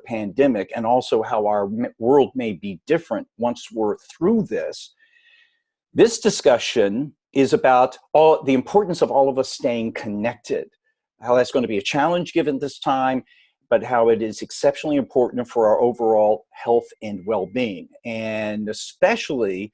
pandemic and also how our world may be different once we're through this. This discussion is about the importance of all of us staying connected, how that's going to be a challenge given this time, but how it is exceptionally important for our overall health and well-being, and especially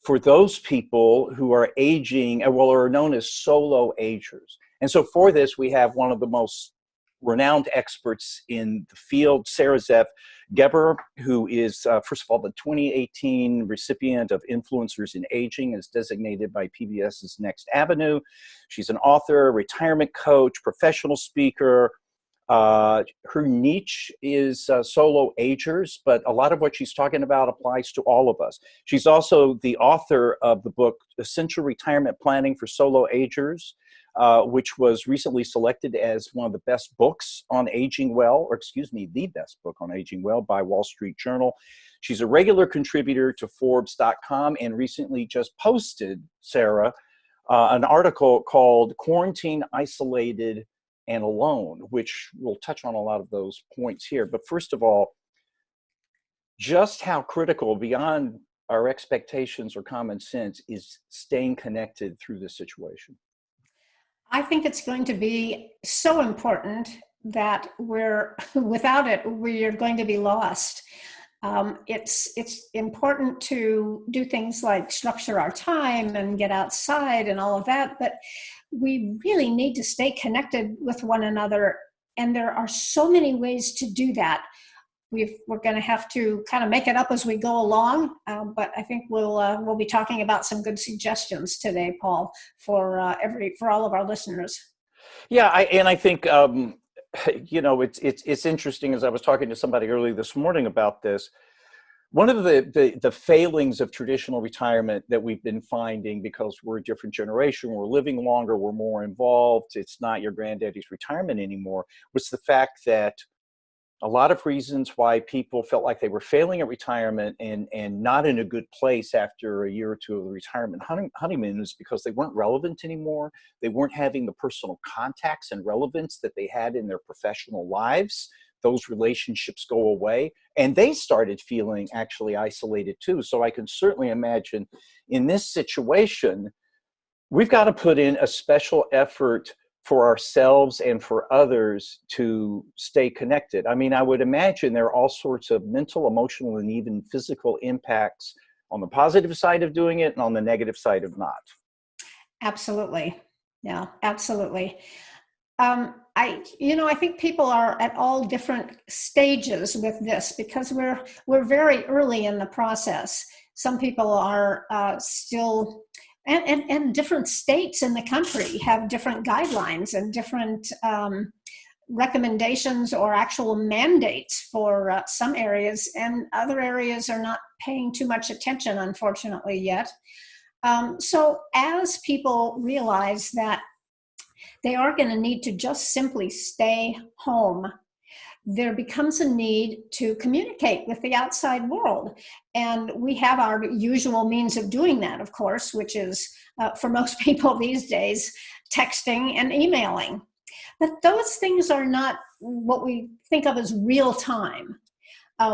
for those people who are aging, well, are known as solo agers. And so for this, we have one of the most renowned experts in the field, Sara Zeff Geber, who is, first of all, the 2018 recipient of Influencers in Aging, as designated by PBS's Next Avenue. She's an author, retirement coach, professional speaker. Her niche is solo agers, but a lot of what she's talking about applies to all of us. She's also the author of the book, Essential Retirement Planning for Solo Agers, which was recently selected as one of the best books on aging well, or excuse me, the best book on aging well by Wall Street Journal. She's a regular contributor to Forbes.com and recently just posted, Sara, an article called Quarantine, Isolated, and Alone, which we'll touch on a lot of those points here. But first of all, just how critical beyond our expectations or common sense is staying connected through this situation? I think it's going to be so important that without it, we're going to be lost. It's important to do things like structure our time and get outside and all of that, but we really need to stay connected with one another. And there are so many ways to do that. We're going to have to kind of make it up as we go along, but I think we'll be talking about some good suggestions today, Paul, for all of our listeners. Yeah, I think it's interesting. As I was talking to somebody early this morning about this, one of the failings of traditional retirement that we've been finding, because we're a different generation, we're living longer, we're more involved, it's not your granddaddy's retirement anymore, was the fact that a lot of reasons why people felt like they were failing at retirement and not in a good place after a year or two of the retirement honeymoon is because they weren't relevant anymore. They weren't having the personal contacts and relevance that they had in their professional lives. Those relationships go away, and they started feeling actually isolated too. So I can certainly imagine in this situation, we've got to put in a special effort for ourselves and for others to stay connected. I mean, I would imagine there are all sorts of mental, emotional, and even physical impacts on the positive side of doing it and on the negative side of not. Absolutely. Yeah, absolutely. I think people are at all different stages with this because we're very early in the process. Some people are still, and different states in the country have different guidelines and different recommendations or actual mandates for some areas, and other areas are not paying too much attention, unfortunately, yet. So as people realize that they are going to need to just simply stay home, there becomes a need to communicate with the outside world. And we have our usual means of doing that, of course, which is, for most people these days, texting and emailing. But those things are not what we think of as real time.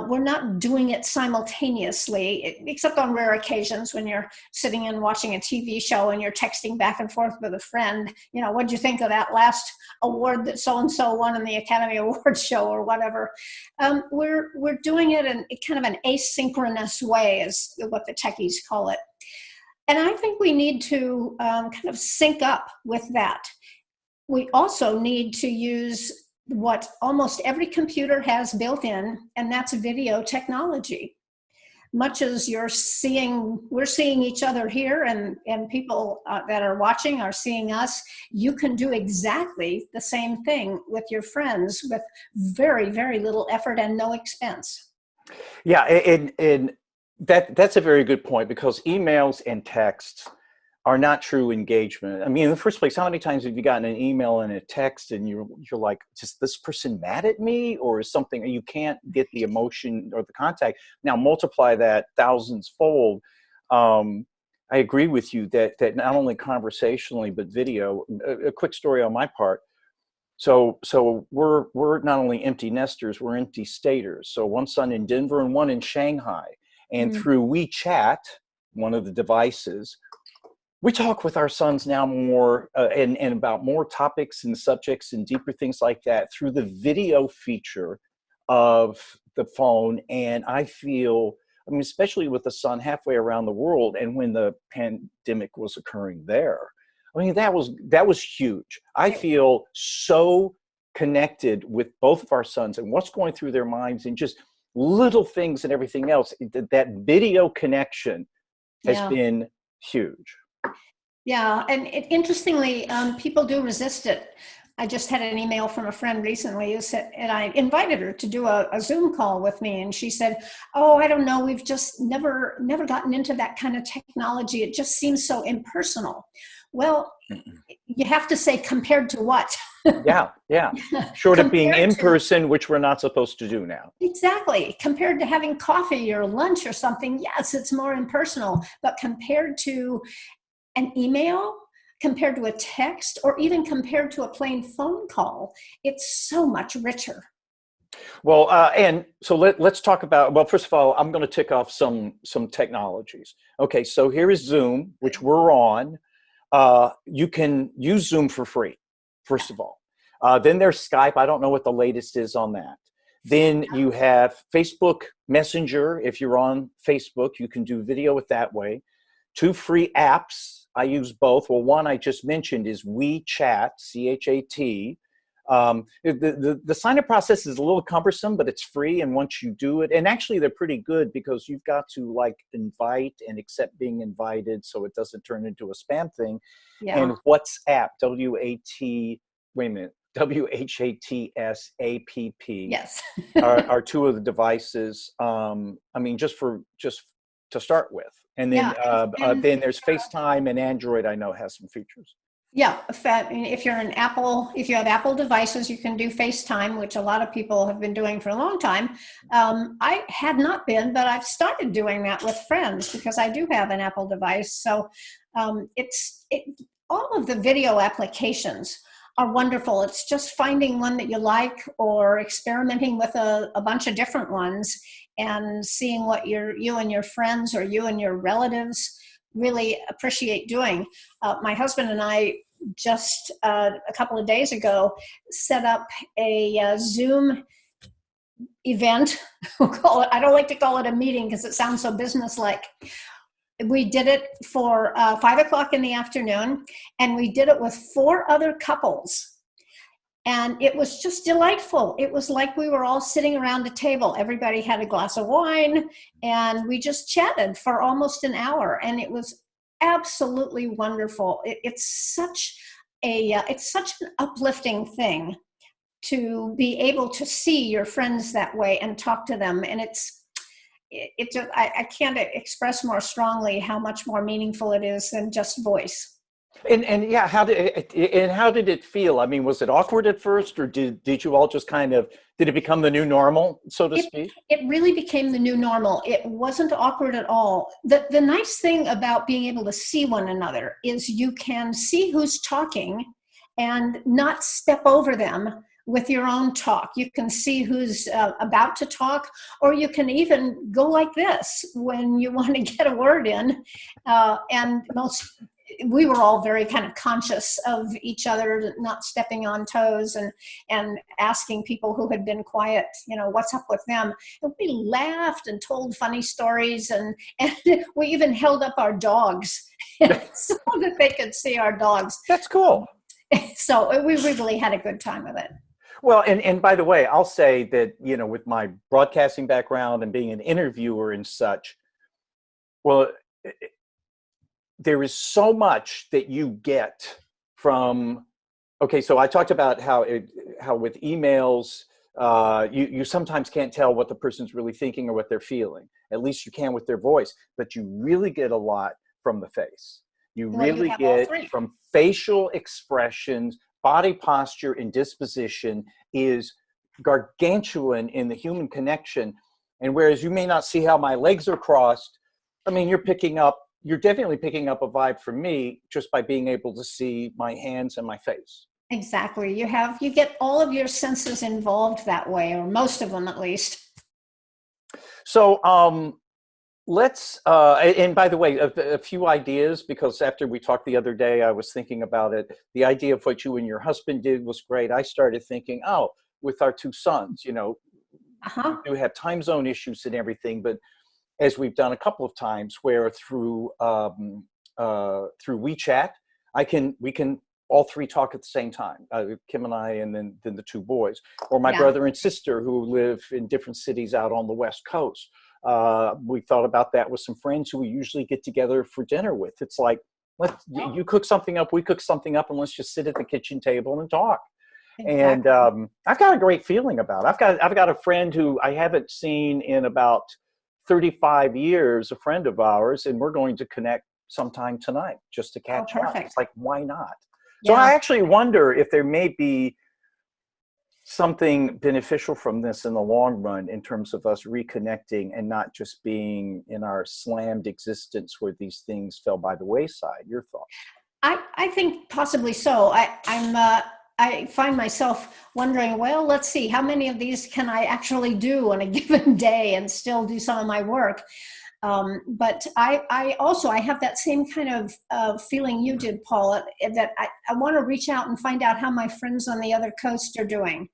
We're not doing it simultaneously, except on rare occasions when you're sitting and watching a TV show and you're texting back and forth with a friend. You know, what'd you think of that last award that so-and-so won in the Academy Awards show or whatever? We're doing it in kind of an asynchronous way, is what the techies call it. And I think we need to kind of sync up with that. We also need to use what almost every computer has built in, and that's video technology. Much as we're seeing each other here, and people that are watching are seeing us, you can do exactly the same thing with your friends with very, very little effort and no expense. Yeah, and that's a very good point, because emails and texts are not true engagement. I mean, in the first place, how many times have you gotten an email and a text and you're like, is this person mad at me or is something, you can't get the emotion or the contact. Now multiply that thousands fold. I agree with you that not only conversationally, but video. A quick story on my part. So we're not only empty nesters, we're empty staters. So one son in Denver and one in Shanghai. And through WeChat, one of the devices, we talk with our sons now more and about more topics and subjects and deeper things like that through the video feature of the phone. And I feel, I mean, especially with the son halfway around the world, and when the pandemic was occurring there, I mean, that was huge. I feel so connected with both of our sons and what's going through their minds and just little things and everything else. That video connection has been huge. Yeah, and interestingly, people do resist it. I just had an email from a friend recently who said, and I invited her to do a Zoom call with me, and she said, "Oh, I don't know, we've just never gotten into that kind of technology. It just seems so impersonal." Well, you have to say compared to what? Yeah. Short of being in person, which we're not supposed to do now. Exactly. Compared to having coffee or lunch or something, yes, it's more impersonal. But compared to an email, compared to a text, or even compared to a plain phone call, it's so much richer. Well, and so let's talk about, well, first of all, I'm going to tick off some technologies. Okay, so here is Zoom, which we're on. You can use Zoom for free, first of all. Then there's Skype. I don't know what the latest is on that. Then you have Facebook Messenger. If you're on Facebook, you can do video with that way. 2 free apps. I use both. Well, one I just mentioned is WeChat, C-H-A-T. The sign-up process is a little cumbersome, but it's free. And once you do it, and actually they're pretty good because you've got to like invite and accept being invited so it doesn't turn into a spam thing. Yeah. And WhatsApp, W-H-A-T-S-A-P-P. Yes. are 2 of the devices. I mean, just to start with. And then, then there's FaceTime, and Android, I know, has some features. Yeah, if you have Apple devices, you can do FaceTime, which a lot of people have been doing for a long time. I had not been, but I've started doing that with friends because I do have an Apple device. So all of the video applications are wonderful. It's just finding one that you like or experimenting with a bunch of different ones and seeing what you and your friends or you and your relatives really appreciate doing. My husband and I just a couple of days ago set up a Zoom event. I don't like to call it a meeting because it sounds so businesslike. We did it for 5 o'clock in the afternoon, and we did it with 4 other couples. And it was just delightful. It was like we were all sitting around a table. Everybody had a glass of wine, and we just chatted for almost an hour. And it was absolutely wonderful. It's such an uplifting thing to be able to see your friends that way and talk to them. And I can't express more strongly how much more meaningful it is than just voice. And yeah, how did it feel? I mean, was it awkward at first, or did you all just did it become the new normal, so to speak? It really became the new normal. It wasn't awkward at all. The nice thing about being able to see one another is you can see who's talking and not step over them with your own talk. You can see who's about to talk, or you can even go like this when you want to get a word in. We were all very kind of conscious of each other, not stepping on toes, and asking people who had been quiet, what's up with them. And we laughed and told funny stories, and we even held up our dogs so that they could see our dogs. That's cool. So we really had a good time with it. Well, and by the way, I'll say that, with my broadcasting background and being an interviewer and such, well, there is so much that you get from, okay, so I talked about how with emails, you sometimes can't tell what the person's really thinking or what they're feeling. At least you can with their voice, but you really get a lot from the face. You really get from facial expressions, body posture, and disposition is gargantuan in the human connection. And whereas you may not see how my legs are crossed, I mean, you're definitely picking up a vibe from me just by being able to see my hands and my face. Exactly. You get all of your senses involved that way, or most of them at least. So let's, and by the way, a few ideas, because after we talked the other day, I was thinking about it. The idea of what you and your husband did was great. I started thinking, oh, with our two sons, you know, we Uh-huh. do have time zone issues and everything, but as we've done a couple of times, where through WeChat, we can all three talk at the same time, Kim and I, and then the two boys, or my Yeah. brother and sister who live in different cities out on the West Coast. We thought about that with some friends who we usually get together for dinner with. It's like, you cook something up, we cook something up, and let's just sit at the kitchen table and talk. And Exactly. I've got a great feeling about it. I've got a friend who I haven't seen in about 35 years, a friend of ours, and we're going to connect sometime tonight just to Oh, catch up. It's perfect. like, why not? So I Yeah. actually wonder if there may be something beneficial from this in the long run in terms of us reconnecting and not just being in our slammed existence where these things fell by the wayside. Your thoughts? I think possibly so. I find myself wondering, well, let's see, how many of these can I actually do on a given day and still do some of my work? But I have that same kind of feeling you did, Paul, that I want to reach out and find out how my friends on the other coast are doing.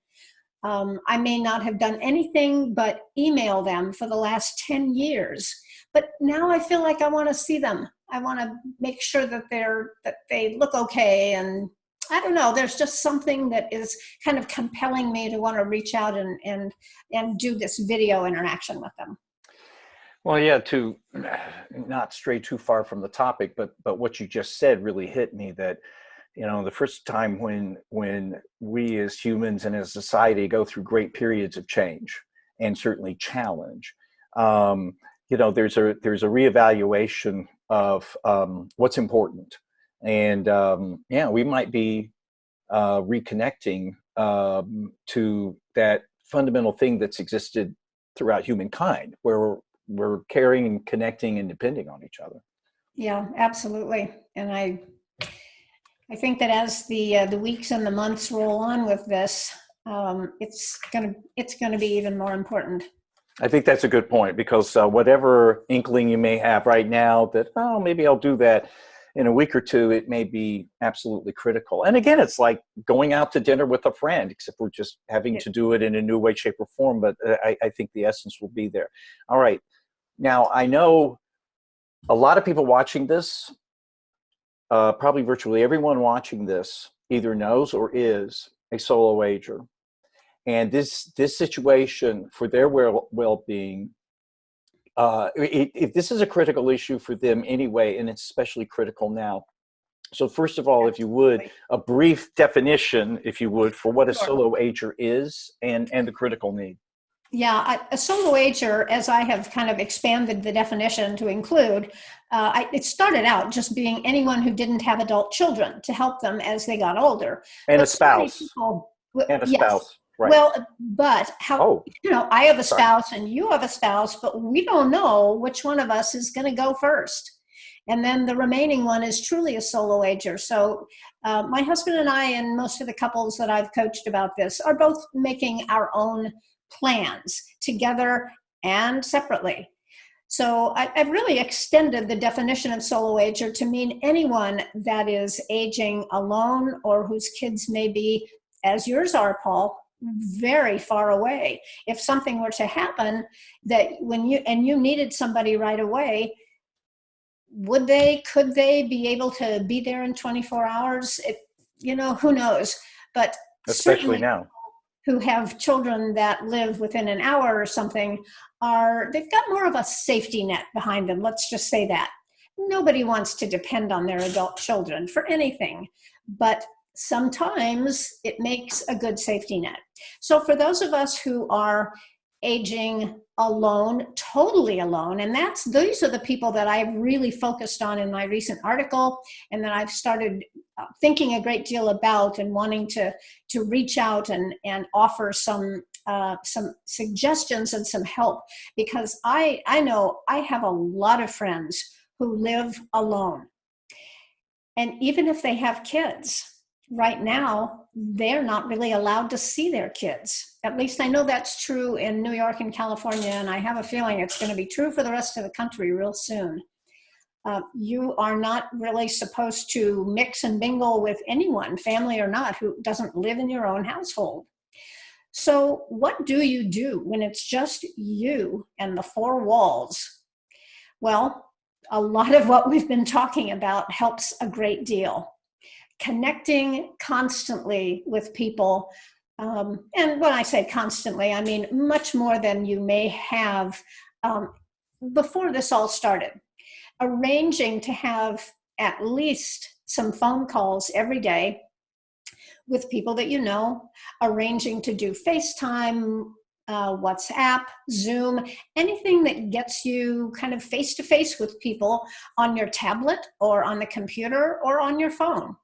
I may not have done anything but email them for the last 10 years, but now I feel like I want to see them. I want to make sure that they look okay. And I don't know, there's just something that is kind of compelling me to want to reach out and do this video interaction with them. Well, yeah, to not stray too far from the topic, but what you just said really hit me that, you know, the first time when we as humans and as a society go through great periods of change and certainly challenge, um, you know, there's a reevaluation of what's important, and yeah, we might be reconnecting to that fundamental thing that's existed throughout humankind, where we're caring and connecting and depending on each other. Yeah, absolutely. And I think that as the weeks and the months roll on with this, it's gonna be even more important. I think that's a good point, because whatever inkling you may have right now that, oh, maybe I'll do that in a week or two, it may be absolutely critical. And again, it's like going out to dinner with a friend, except we're just having to do it in a new way, shape, or form. But I think the essence will be there. All right. Now, I know a lot of people watching this, probably virtually everyone watching this, either knows or is a solo ager. And this situation for their well-being, if this is a critical issue for them anyway, and it's especially critical now. So first of all, if you would, Absolutely. a brief definition, if you would, for what a Sure. solo ager is and the critical need. Yeah, a solo ager, as I have kind of expanded the definition to include, it started out just being anyone who didn't have adult children to help them as they got older. And a But so many spouse. people, And a yes. spouse. Right. Well, but how, Oh, I have a sorry. spouse and you have a spouse, but we don't know which one of us is going to go first. And then the remaining one is truly a solo ager. So my husband and I, and most of the couples that I've coached about this, are both making our own plans together and separately. So I've really extended the definition of solo ager to mean anyone that is aging alone or whose kids may be, as yours are, Paul, very far away. If something were to happen that you needed somebody right away, could they be able to be there in 24 hours? Who knows? But Especially certainly now. who have children that live within an hour or something they've got more of a safety net behind them. Let's just say that. Nobody wants to depend on their adult children for anything, but sometimes it makes a good safety net. So for those of us who are aging alone, totally alone, and these are the people that I've really focused on in my recent article, and that I've started thinking a great deal about and wanting to reach out and offer some suggestions and some help, because I know I have a lot of friends who live alone. And even if they have kids, right now, they're not really allowed to see their kids. At least I know that's true in New York and California, and I have a feeling it's going to be true for the rest of the country real soon. You are not really supposed to mix and mingle with anyone, family or not, who doesn't live in your own household. So what do you do when it's just you and the four walls? Well, a lot of what we've been talking about helps a great deal. Connecting constantly with people, and when I say constantly, I mean much more than you may have before this all started. Arranging to have at least some phone calls every day with people that you know, arranging to do FaceTime, WhatsApp, Zoom, anything that gets you kind of face to face with people on your tablet or on the computer or on your phone.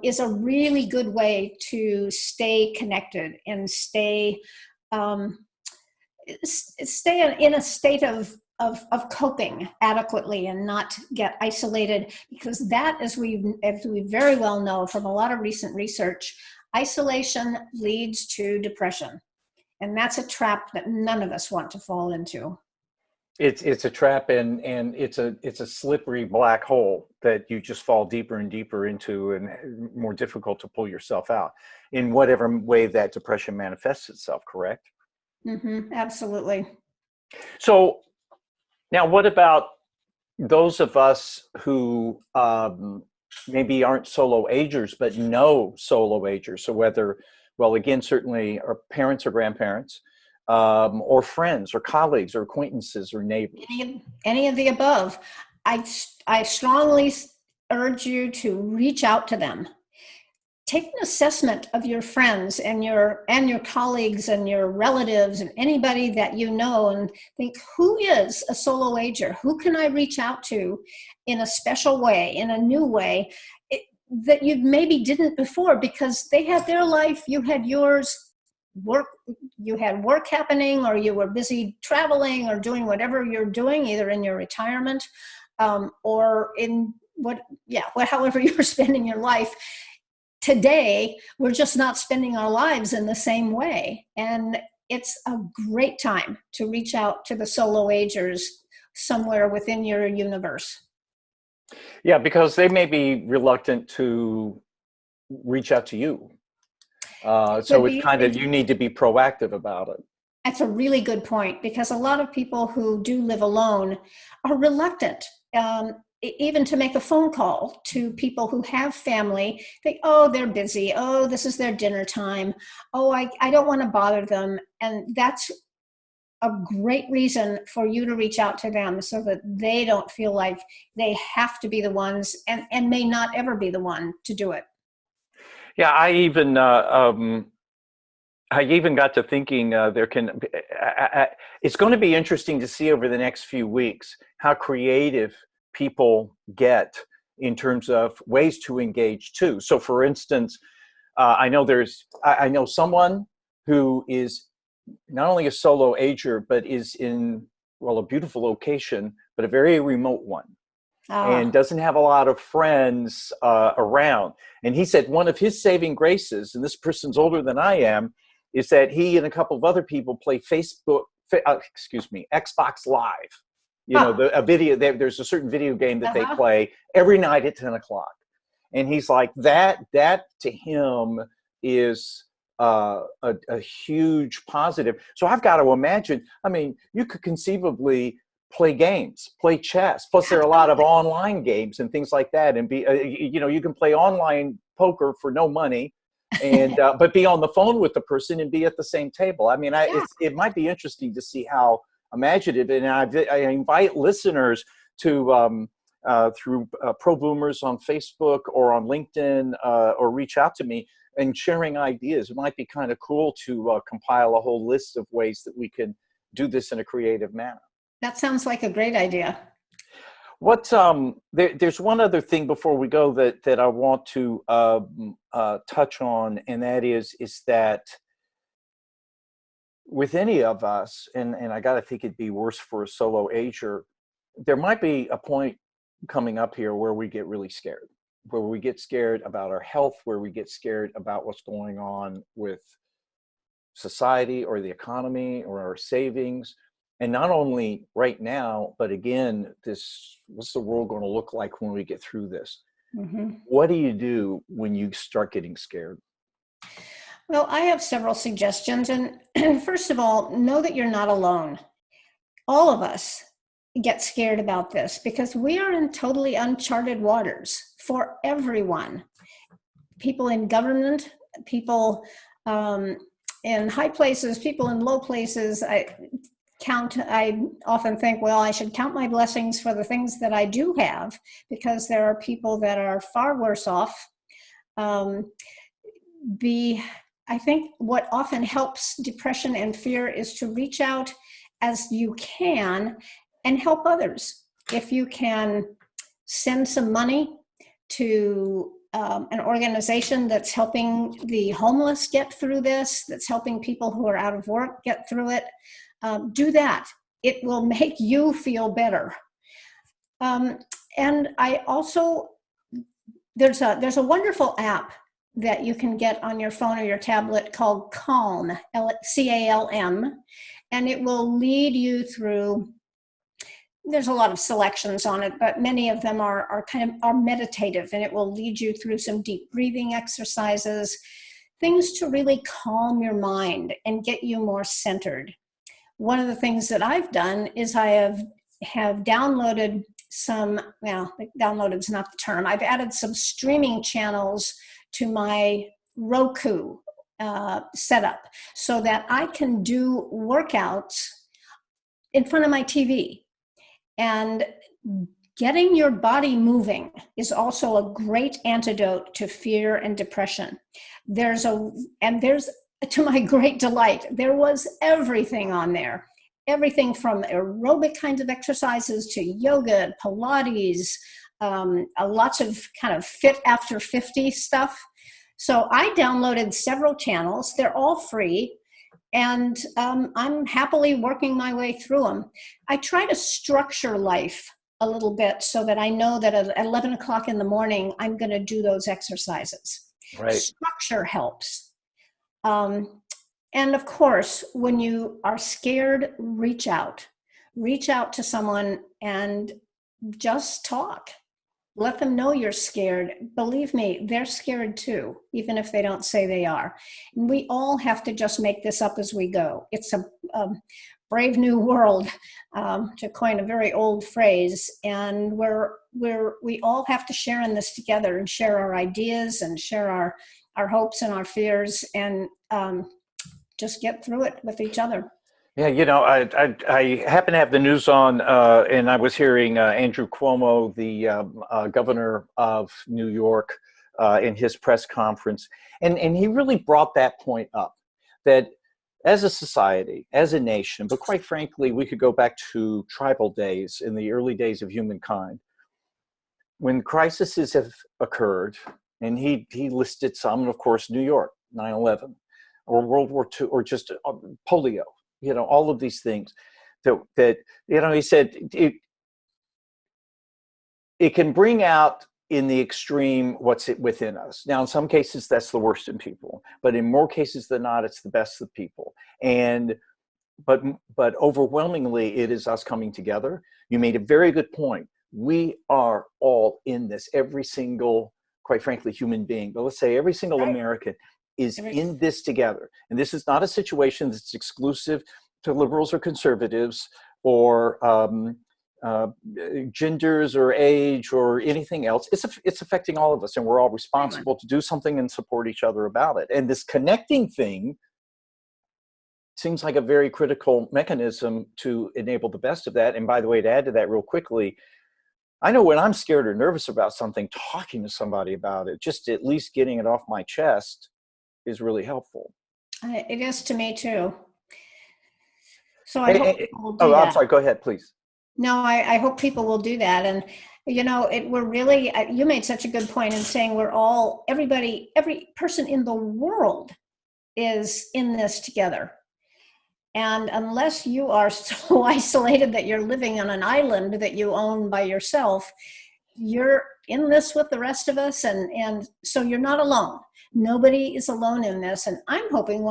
Is a really good way to stay connected and stay in a state of coping adequately and not get isolated, because that, as we very well know from a lot of recent research, isolation leads to depression. And that's a trap that none of us want to fall into. It's a trap, and it's a slippery black hole that you just fall deeper and deeper into, and more difficult to pull yourself out in whatever way that depression manifests itself, correct? Mm-hmm, absolutely. So now what about those of us who maybe aren't solo agers but know solo agers? So whether, well, again, certainly our parents or grandparents, or friends or colleagues or acquaintances or neighbors. Any of the above. I strongly urge you to reach out to them. Take an assessment of your friends and your colleagues and your relatives and anybody that you know, and think, who is a solo ager? Who can I reach out to in a special way, in a new way, that you maybe didn't before, because they had their life, you had yours. You had work happening, or you were busy traveling or doing whatever you're doing, either in your retirement or in however you're spending your life. Today, we're just not spending our lives in the same way. And it's a great time to reach out to the solo agers somewhere within your universe. Yeah, because they may be reluctant to reach out to you. So it's kind of, you need to be proactive about it. That's a really good point, because a lot of people who do live alone are reluctant, even to make a phone call to people who have family. Think, oh, they're busy. Oh, this is their dinner time. Oh, I don't want to bother them. And that's a great reason for you to reach out to them, so that they don't feel like they have to be the ones, and may not ever be the one to do it. Yeah, I even got to thinking it's going to be interesting to see over the next few weeks how creative people get in terms of ways to engage too. So, for instance, I know someone who is not only a solo ager, but is in, well, a beautiful location, but a very remote one. And doesn't have a lot of friends around. And he said one of his saving graces, and this person's older than I am, is that he and a couple of other people play Xbox Live. You know, a video. There's a certain video game that they play every night at 10 o'clock. And he's like, that to him is a huge positive. So I've got to imagine, I mean, you could conceivably play games, play chess. Plus, there are a lot of online games and things like that. And you can play online poker for no money, and but be on the phone with the person and be at the same table. I mean, it might be interesting to see how imaginative. And I invite listeners to through ProBoomers on Facebook or on LinkedIn, or reach out to me and sharing ideas. It might be kind of cool to compile a whole list of ways that we can do this in a creative manner. That sounds like a great idea. There's one other thing before we go that I want to touch on, and that is that with any of us, and I got to think it'd be worse for a solo ager, there might be a point coming up here where we get really scared. where we get scared about our health, where we get scared about what's going on with society or the economy or our savings. And not only right now, but again, what's the world going to look like when we get through this? Mm-hmm. What do you do when you start getting scared? Well, I have several suggestions. And first of all, know that you're not alone. All of us get scared about this because we are in totally uncharted waters for everyone. People in government, people in high places, people in low places. I often think, well, I should count my blessings for the things that I do have, because there are people that are far worse off. I think what often helps depression and fear is to reach out as you can and help others. If you can send some money to an organization that's helping the homeless get through this, that's helping people who are out of work get through it, do that. It will make you feel better. And I also, there's a wonderful app that you can get on your phone or your tablet called Calm, C-A-L-M, and it will lead you through. There's a lot of selections on it, but many of them are meditative, and it will lead you through some deep breathing exercises, things to really calm your mind and get you more centered. One of the things that I've done is I have downloaded some, well, downloaded is not the term, I've added some streaming channels to my Roku setup so that I can do workouts in front of my TV. And getting your body moving is also a great antidote to fear and depression. To my great delight, there was everything on there. Everything from aerobic kinds of exercises to yoga, Pilates, lots of kind of fit after 50 stuff. So I downloaded several channels. They're all free. And I'm happily working my way through them. I try to structure life a little bit so that I know that at 11 o'clock in the morning, I'm going to do those exercises. Right. Structure helps. And of course, when you are scared, reach out to someone and just talk. Let them know you're scared. Believe me, they're scared too, even if they don't say they are. And we all have to just make this up as we go. It's a brave new world, to coin a very old phrase. And we all have to share in this together and share our ideas and share our hopes and our fears, and just get through it with each other. Yeah, I happen to have the news on, and I was hearing Andrew Cuomo, the governor of New York, in his press conference, and he really brought that point up, that as a society, as a nation, but quite frankly, we could go back to tribal days in the early days of humankind, when crises have occurred, and he listed some, and of course, New York, 9/11, or World War II, or just polio. All of these things that he said it can bring out in the extreme what's within us. Now, in some cases, that's the worst in people, but in more cases than not, it's the best of people. But overwhelmingly, it is us coming together. You made a very good point. We are all in this, every single, quite frankly, human being, but let's say every single American is in this together. And this is not a situation that's exclusive to liberals or conservatives or genders or age or anything else. It's affecting all of us, and we're all responsible to do something and support each other about it. And this connecting thing seems like a very critical mechanism to enable the best of that. And by the way, to add to that real quickly, I know when I'm scared or nervous about something, talking to somebody about it, just at least getting it off my chest, is really helpful. It is to me too. So I hope people will do that. I'm sorry. Go ahead, please. No, I hope people will do that. And, we're really, you made such a good point in saying every person in the world is in this together. And unless you are so isolated that you're living on an island that you own by yourself, you're in this with the rest of us, and so you're not alone. Nobody is alone in this, and I'm hoping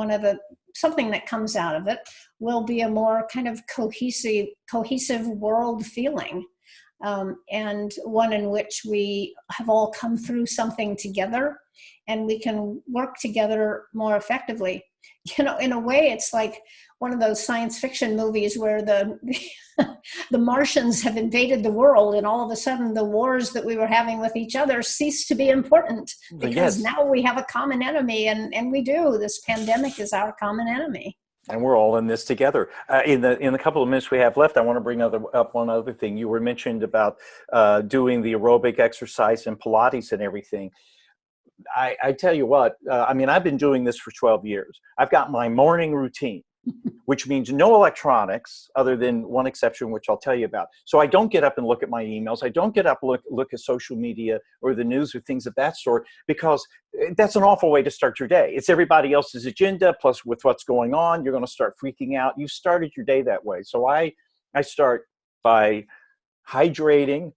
something that comes out of it will be a more kind of cohesive world feeling, and one in which we have all come through something together, and we can work together more effectively. In a way, it's like one of those science fiction movies where the Martians have invaded the world, and all of a sudden the wars that we were having with each other cease to be important, because now we have a common enemy, and we do. This pandemic is our common enemy. And we're all in this together. In the couple of minutes we have left, I want to bring up one other thing. You were mentioned about doing the aerobic exercise and Pilates and everything. I tell you what, I mean, I've been doing this for 12 years. I've got my morning routine, which means no electronics, other than one exception, which I'll tell you about. So I don't get up and look at my emails. I don't get up and look at social media or the news or things of that sort, because that's an awful way to start your day. It's everybody else's agenda, plus with what's going on, you're going to start freaking out. You started your day that way. So I start by hydrating.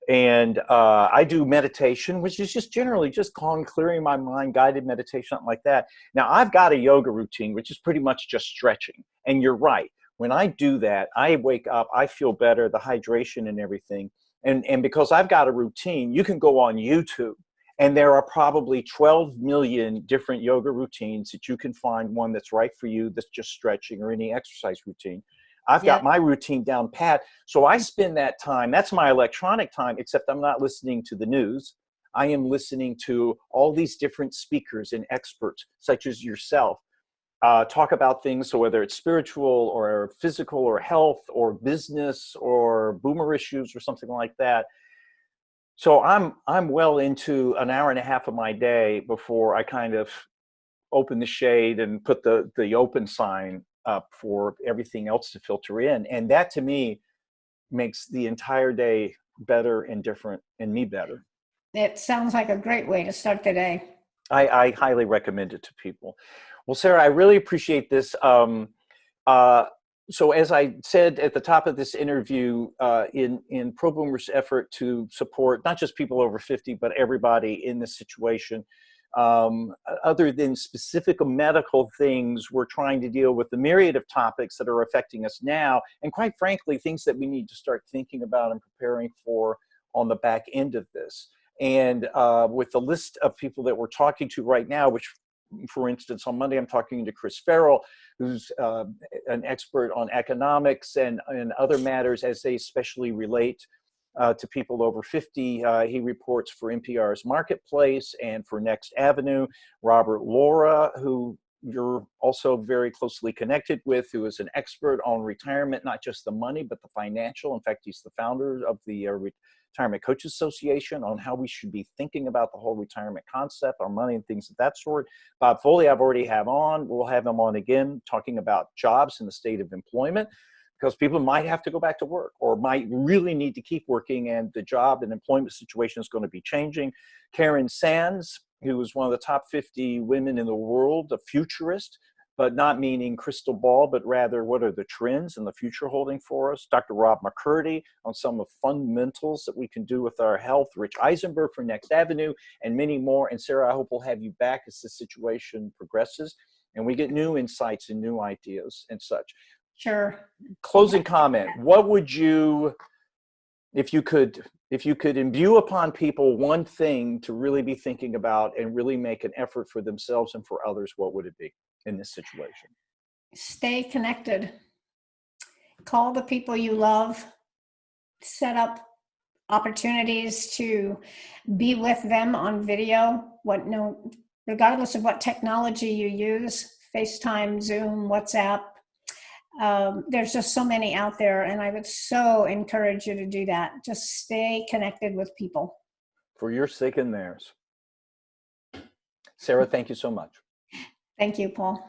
And I do meditation, which is just generally just calm, clearing my mind, guided meditation, something like that. Now, I've got a yoga routine, which is pretty much just stretching. And you're right. When I do that, I wake up, I feel better, the hydration and everything. And because I've got a routine, you can go on YouTube, and there are probably 12 million different yoga routines that you can find one that's right for you, that's just stretching, or any exercise routine. I've got my routine down pat. So I spend that time, that's my electronic time, except I'm not listening to the news. I am listening to all these different speakers and experts, such as yourself, talk about things. So whether it's spiritual or physical or health or business or boomer issues or something like that. So I'm well into an hour and a half of my day before I kind of open the shade and put the open sign up for everything else to filter in. And that, to me, makes the entire day better and different, and me better. It sounds like a great way to start the day. I highly recommend it to people. Well, Sara, I really appreciate this. So as I said at the top of this interview, in ProBoomer's effort to support not just people over 50, but everybody in this situation, other than specific medical things, we're trying to deal with the myriad of topics that are affecting us now, and quite frankly, things that we need to start thinking about and preparing for on the back end of this. And with the list of people that we're talking to right now, which, for instance, on Monday, I'm talking to Chris Farrell, who's an expert on economics and other matters as they especially relate to people over 50. He reports for NPR's Marketplace and for Next Avenue. Robert Laura, who you're also very closely connected with, who is an expert on retirement, not just the money, but the financial. In fact, he's the founder of the Retirement Coaches Association, on how we should be thinking about the whole retirement concept, our money and things of that sort. Bob Foley, I've already have on. We'll have him on again, talking about jobs and the state of employment, because people might have to go back to work or might really need to keep working, and the job and employment situation is going to be changing. Karen Sands, who is one of the top 50 women in the world, a futurist, but not meaning crystal ball, but rather what are the trends and the future holding for us. Dr. Rob McCurdy on some of fundamentals that we can do with our health. Rich Eisenberg for Next Avenue, and many more. And Sara, I hope we'll have you back as the situation progresses and we get new insights and new ideas and such. Sure. Closing comment. What would you, if you could imbue upon people one thing to really be thinking about and really make an effort for themselves and for others, what would it be in this situation? Stay connected. Call the people you love. Set up opportunities to be with them on video. Regardless of what technology you use, FaceTime, Zoom, WhatsApp. There's just so many out there, and I would so encourage you to do that. Just stay connected with people. For your sake and theirs. Sara, thank you so much. Thank you, Paul.